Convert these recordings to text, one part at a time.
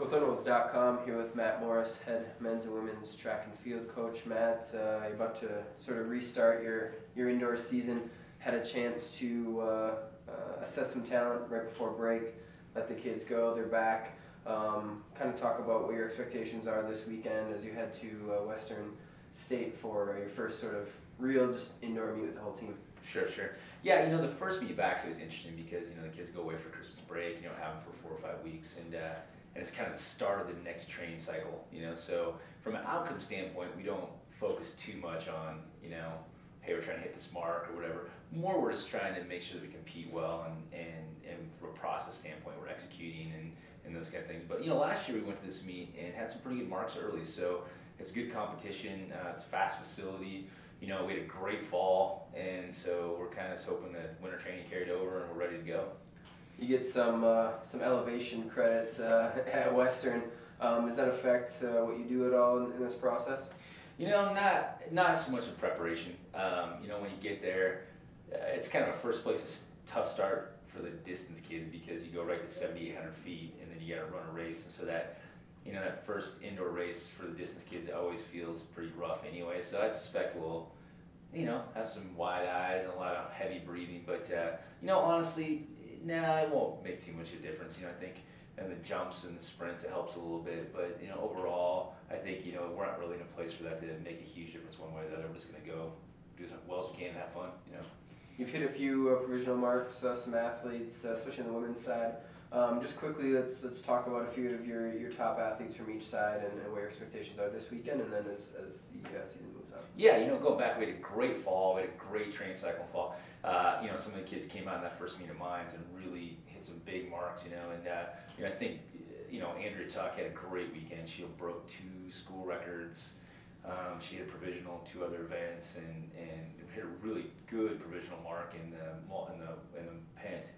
with Ownowitz.com, here with Matt Morris, head men's and women's track and field coach. Matt, you're about to sort of restart your indoor season. Had a chance to assess some talent right before break, let the kids go, they're back. Kind of talk about what your expectations are this weekend as you head to Western State for your first sort of real just indoor meet with the whole team. Sure. Yeah, the first meet back is interesting because, the kids go away for Christmas break, have them for 4 or 5 weeks, and it's kind of the start of the next training cycle, So from an outcome standpoint, we don't focus too much on, hey, we're trying to hit this mark or whatever. More, we're just trying to make sure that we compete well and from a process standpoint, we're executing and those kind of things. But, last year we went to this meet and had some pretty good marks early, so it's good competition, it's a fast facility. We had a great fall, and so we're kind of hoping that winter training carried over and we're ready to go. You get some elevation credits at Western. Does that affect what you do at all in this process? Not so much in preparation. When you get there, it's kind of a first place, a tough start for the distance kids because you go right to 7,800 feet and then you got to run a race, and so that that first indoor race for the distance kids always feels pretty rough anyway. So I suspect we'll have some wide eyes and a lot of heavy breathing, but honestly, it won't make too much of a difference. I think in the jumps and the sprints it helps a little bit, but overall I think we're not really in a place for that to make a huge difference one way or the other. We're just going to go do as well as we can and have fun. You've hit a few provisional marks, some athletes, especially on the women's side. Just quickly, let's talk about a few of your top athletes from each side and what your expectations are this weekend, and then as the season moves on. Yeah, going back, we had a great fall, we had a great training cycle in fall. Some of the kids came out in that first meet of Mines and really hit some big marks, and I think Andrea Tuck had a great weekend. She broke 2 school records. She had a provisional in 2 other events and hit a really good provisional mark in the pent.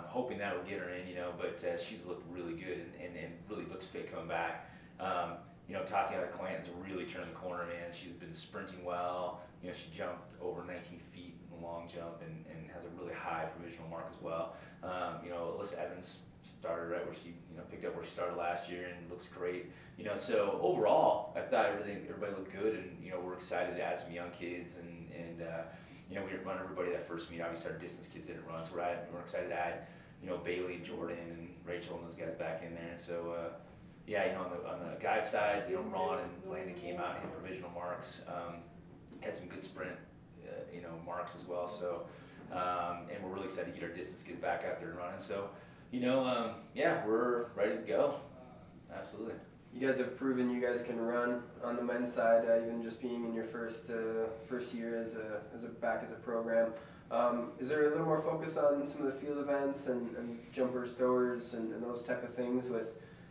Hoping that would get her in, but she's looked really good and really looks fit coming back. Tatiana Clanton's really turned the corner, man. She's been sprinting well. She jumped over 19 feet in the long jump and has a really high provisional mark as well. Alyssa Evans started right where she, picked up where she started last year and looks great. So overall, I thought everybody looked good, and we're excited to add some young kids and we didn't run everybody that first meet. Obviously, our distance kids didn't run, so we're excited to add, Bailey and Jordan and Rachel and those guys back in there. And so, on the guys' side, Ron and Landon came out and hit provisional marks. Had some good sprint, marks as well. So, and we're really excited to get our distance kids back out there and running. So, we're ready to go. Absolutely. You guys have proven you guys can run on the men's side, even just being in your first year as a program. Is there a little more focus on some of the field events and jumpers, throwers, and those type of things? With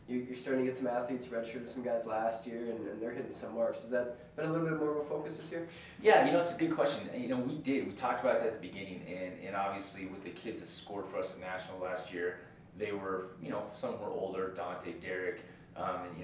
you're starting to get some athletes, redshirted some guys last year, and they're hitting some marks. Has that been a little bit more of a focus this year? Yeah, it's a good question. We talked about that at the beginning, and obviously with the kids that scored for us at Nationals last year, they were, some were older, Dante, Derek, and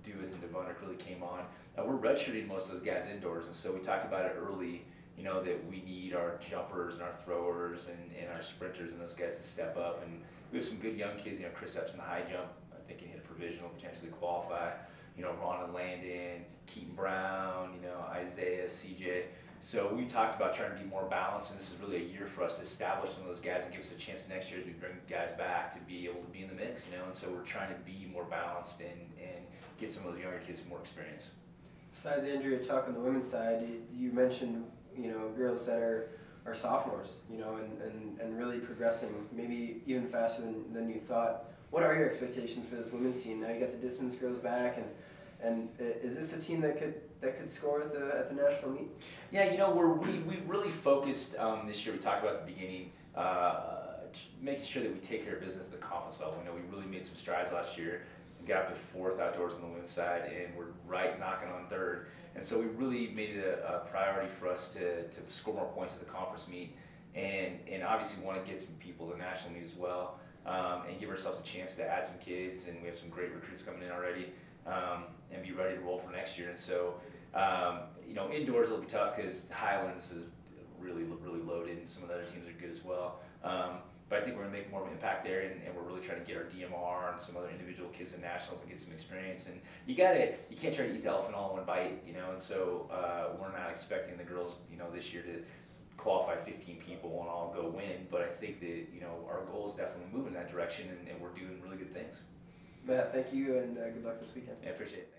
Duith and Devonic really came on. We're redshirting most of those guys indoors, and so we talked about it early, that we need our jumpers and our throwers and our sprinters and those guys to step up. And we have some good young kids, Chris Epps in the high jump, I think can hit a provisional, potentially qualify. Ron and Landon, Keaton Brown, Isaiah, CJ. So we talked about trying to be more balanced, and this is really a year for us to establish some of those guys and give us a chance next year as we bring guys back to be able to be in the mix, and so we're trying to be more balanced and get some of those younger kids some more experience. Besides Andrea Tuck on the women's side, you mentioned, girls that are sophomores, and really progressing, maybe even faster than you thought. What are your expectations for this women's team? Now you got the distance girls back, and is this a team that could score at the national meet? Yeah, we really focused this year. We talked about at the beginning, making sure that we take care of business at the conference level. We really made some strides last year. We got up to 4th outdoors on the women's side, and we're right knocking on 3rd. And so we really made it a priority for us to score more points at the conference meet, and obviously want to get some people to the national meet as well, and give ourselves a chance to add some kids. And we have some great recruits coming in already. And be ready to roll for next year. And so, indoors will be tough because Highlands is really loaded, and some of the other teams are good as well. But I think we're going to make more of an impact there, and we're really trying to get our DMR and some other individual kids in nationals and get some experience. And you can't try to eat the elephant all in one bite, and so we're not expecting the girls, this year to qualify 15 people and all go win. But I think that, our goal is definitely moving in that direction, and we're doing really good things. Matt, thank you, and good luck this weekend. Yeah, I appreciate it.